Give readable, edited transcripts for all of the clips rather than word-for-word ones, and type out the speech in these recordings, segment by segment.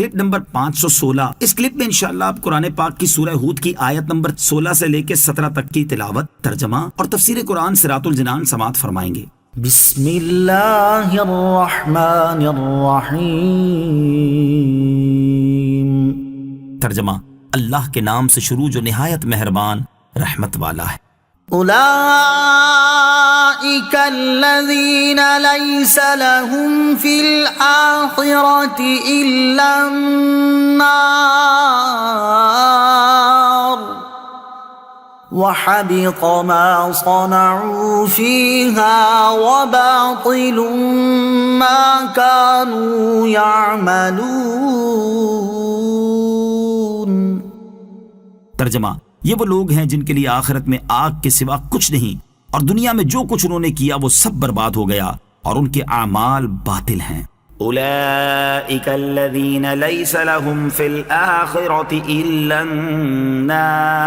Clip number 516۔ اس clip میں انشاءاللہ آپ قرآن پاک کی سورہ ہود کی آیت نمبر 16 سے لے کے 17 تک کی تلاوت، ترجمہ اور تفسیر قرآن صراط الجنان سماعت فرمائیں گے۔ بسم اللہ الرحمن الرحیم۔ ترجمہ، اللہ کے نام سے شروع جو نہایت مہربان رحمت والا ہے۔ اولئک الذین لیس لهم فی الآخرة الا النار وحبط ما صنعوا فیہا وباطل ما كانوا یعملون۔ ترجمہ، یہ وہ لوگ ہیں جن کے لیے آخرت میں آگ کے سوا کچھ نہیں، اور دنیا میں جو کچھ انہوں نے کیا وہ سب برباد ہو گیا اور ان کے اعمال باطل ہیں۔ اولئک الذین لیس لهم فی الآخرة الا النار،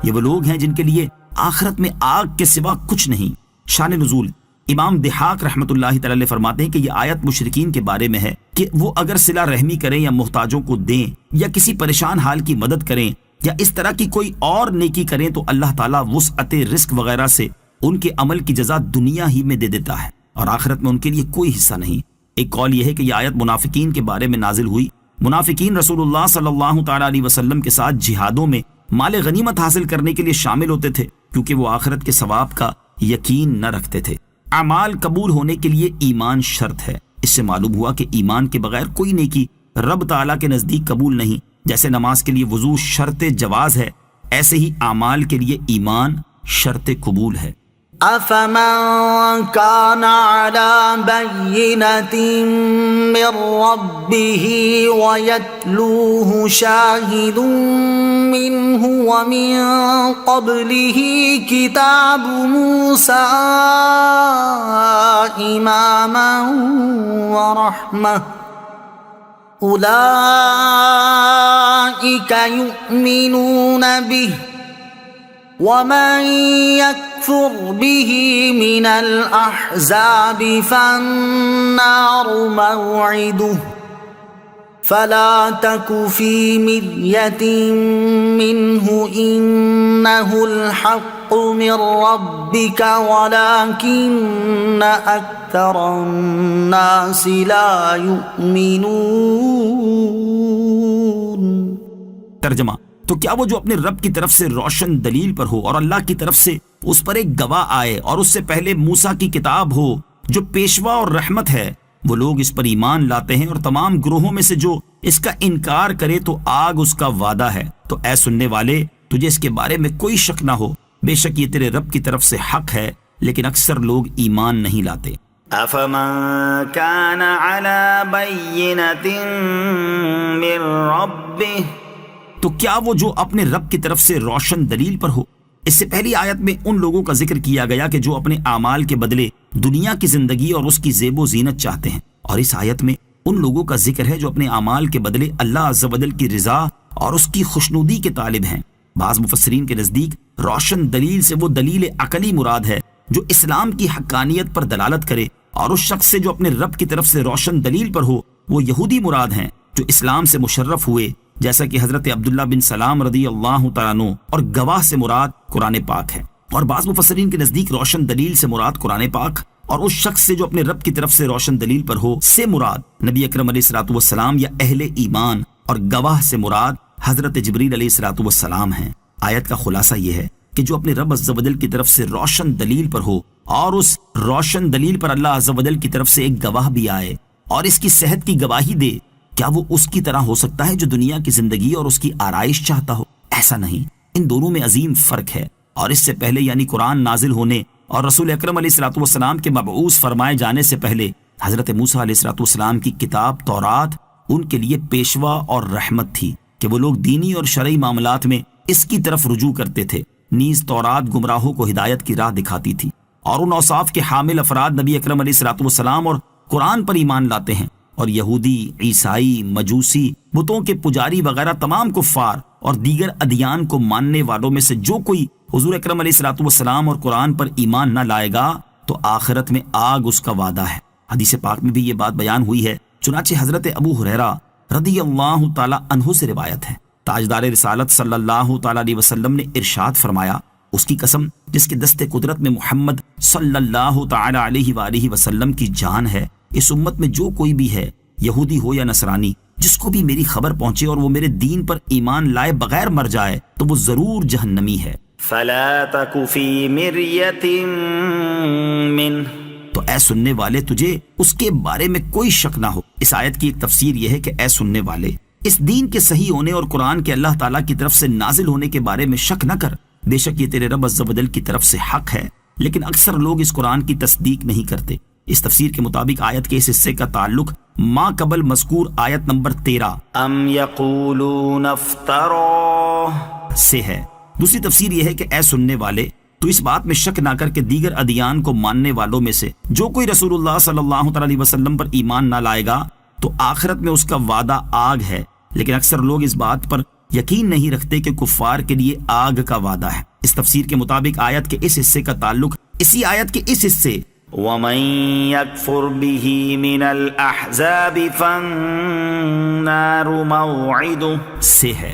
یہ وہ لوگ ہیں جن کے لیے آخرت میں آگ کے سوا کچھ نہیں۔ شان نزول، امام ضحاک رحمۃ اللہ تعالی علیہ فرماتے ہیں کہ یہ آیت مشرکین کے بارے میں ہے کہ وہ اگر صلہ رحمی کریں یا محتاجوں کو دیں یا کسی پریشان حال کی مدد کریں یا اس طرح کی کوئی اور نیکی کریں تو اللہ تعالیٰ وسعت رزق وغیرہ سے ان کے عمل کی جزا دنیا ہی میں دے دیتا ہے اور آخرت میں ان کے لیے کوئی حصہ نہیں۔ ایک قول یہ ہے کہ یہ آیت منافقین کے بارے میں نازل ہوئی۔ منافقین رسول اللہ صلی اللہ تعالیٰ علیہ وسلم کے ساتھ جہادوں میں مال غنیمت حاصل کرنے کے لیے شامل ہوتے تھے کیونکہ وہ آخرت کے ثواب کا یقین نہ رکھتے تھے۔ اعمال قبول ہونے کے لیے ایمان شرط ہے۔ اس سے معلوم ہوا کہ ایمان کے بغیر کوئی نیکی رب تعالیٰ کے نزدیک قبول نہیں۔ جیسے نماز کے لیے وضو شرط جواز ہے، ایسے ہی اعمال کے لیے ایمان شرط قبول ہے۔ افمن كان على بينة من ربه ويتلوه شاهد منه ومن قبله كتاب موسى إماما ورحمة أولئك يؤمنون به ومن يكفر به من الأحزاب فالنار موعده فلا تك في مرية منه إنه الحق من ربك ولكن أكثر الناس لا يؤمنون۔ ترجمہ، تو کیا وہ جو اپنے رب کی طرف سے روشن دلیل پر ہو اور اللہ کی طرف سے اس پر ایک گواہ آئے اور اس سے پہلے موسیٰ کی کتاب ہو جو پیشوا اور رحمت ہے، وہ لوگ اس پر ایمان لاتے ہیں، اور تمام گروہوں میں سے جو اس کا انکار کرے تو آگ اس کا وعدہ ہے۔ تو اے سننے والے، تجھے اس کے بارے میں کوئی شک نہ ہو، بے شک یہ تیرے رب کی طرف سے حق ہے، لیکن اکثر لوگ ایمان نہیں لاتے۔ افمن كان على بينة من ربه، تو کیا وہ جو اپنے رب کی طرف سے روشن دلیل پر ہو۔ اس سے پہلی آیت میں ان لوگوں کا ذکر کیا گیا کہ جو اپنے اعمال کے بدلے دنیا کی زندگی اور اس کی زیب و زینت چاہتے ہیں، اور اس آیت میں ان لوگوں کا ذکر ہے جو اپنے اعمال کے بدلے اللہ عز و جل کی رضا اور اس کی خوشنودی کے طالب ہیں۔ بعض مفسرین کے نزدیک روشن دلیل سے وہ دلیل عقلی مراد ہے جو اسلام کی حقانیت پر دلالت کرے، اور اس شخص سے جو اپنے رب کی طرف سے روشن دلیل پر ہو وہ یہودی مراد ہیں جو اسلام سے مشرف ہوئے، جیسا کہ حضرت عبداللہ بن سلام رضی اللہ تعالیٰ عنہ، اور گواہ سے مراد قرآن پاک ہے۔ اور بعض مفسرین کے نزدیک روشن دلیل سے مراد قرآن پاک اور اس شخص سے جو اپنے رب کی طرف سے روشن دلیل پر ہو سے مراد نبی اکرم علیہ الصلوۃ والسلام یا اہل ایمان، اور گواہ سے مراد حضرت جبریل علیہ الصلوۃ والسلام ہیں۔ آیت کا خلاصہ یہ ہے کہ جو اپنے رب عز و جل کی طرف سے روشن دلیل پر ہو اور اس روشن دلیل پر اللہ عز و جل کی طرف سے ایک گواہ بھی آئے اور اس کی صحت کی گواہی دے، کیا وہ اس کی طرح ہو سکتا ہے جو دنیا کی زندگی اور اس کی آرائش چاہتا ہو؟ ایسا نہیں، ان دونوں میں عظیم فرق ہے۔ اور اس سے پہلے یعنی قرآن نازل ہونے اور رسول اکرم علیہ الصلوۃ والسلام کے مبعوث فرمائے جانے سے پہلے حضرت موسیٰ علیہ الصلوۃ والسلام کی کتاب تورات ان کے لیے پیشوا اور رحمت تھی کہ وہ لوگ دینی اور شرعی معاملات میں اس کی طرف رجوع کرتے تھے۔ نیز تورات گمراہوں کو ہدایت کی راہ دکھاتی تھی، اور ان اوصاف کے حامل افراد نبی اکرم علیہ الصلوۃ والسلام اور قرآن پر ایمان لاتے ہیں، اور یہودی، عیسائی، مجوسی، بتوں کے پجاری وغیرہ تمام کفار اور دیگر ادیان کو ماننے والوں میں سے جو کوئی حضور اکرم علیہ الصلوۃ والسلام اور قرآن پر ایمان نہ لائے گا تو آخرت میں آگ اس کا وعدہ ہے۔ حدیث پاک میں بھی یہ بات بیان ہوئی ہے چنانچہ حضرت ابو ہریرہ رضی اللہ تعالی عنہ سے روایت ہے، تاجدار رسالت صلی اللہ تعالی علیہ وسلم نے ارشاد فرمایا، اس کی قسم جس کے دست قدرت میں محمد صلی اللہ تعالی علیہ وآلہ وسلم کی جان ہے، اس امت میں جو کوئی بھی ہے، یہودی ہو یا نصرانی، جس کو بھی میری خبر پہنچے اور وہ میرے دین پر ایمان لائے بغیر مر جائے تو وہ ضرور جہنمی ہے۔ فلا تک فی مریۃ منہ، تو اے سننے والے تجھے اس کے بارے میں کوئی شک نہ ہو۔ اس آیت کی ایک تفسیر یہ ہے کہ اے سننے والے، اس دین کے صحیح ہونے اور قرآن کے اللہ تعالیٰ کی طرف سے نازل ہونے کے بارے میں شک نہ کر، بے شک یہ تیرے رب عز و جل کی طرف سے حق ہے، لیکن اکثر لوگ اس قرآن کی تصدیق نہیں کرتے۔ اس تفسیر کے مطابق آیت کے اس حصے کا تعلق ما قبل مذکور آیت نمبر 13 ام یقولون افتراہ سے ہے۔ دوسری تفسیر یہ ہے کہ اے سننے والے، تو اس بات میں شک نہ کر کہ دیگر ادیان کو ماننے والوں میں سے جو کوئی رسول اللہ صلی اللہ تعالی علیہ وسلم پر ایمان نہ لائے گا تو آخرت میں اس کا وعدہ آگ ہے، لیکن اکثر لوگ اس بات پر یقین نہیں رکھتے کہ کفار کے لیے آگ کا وعدہ ہے۔ اس تفسیر کے مطابق آیت کے اس حصے کا تعلق اسی آیت کے اس حصے ومن یکفر به من الاحزاب فالنار موعدہ سے ہے۔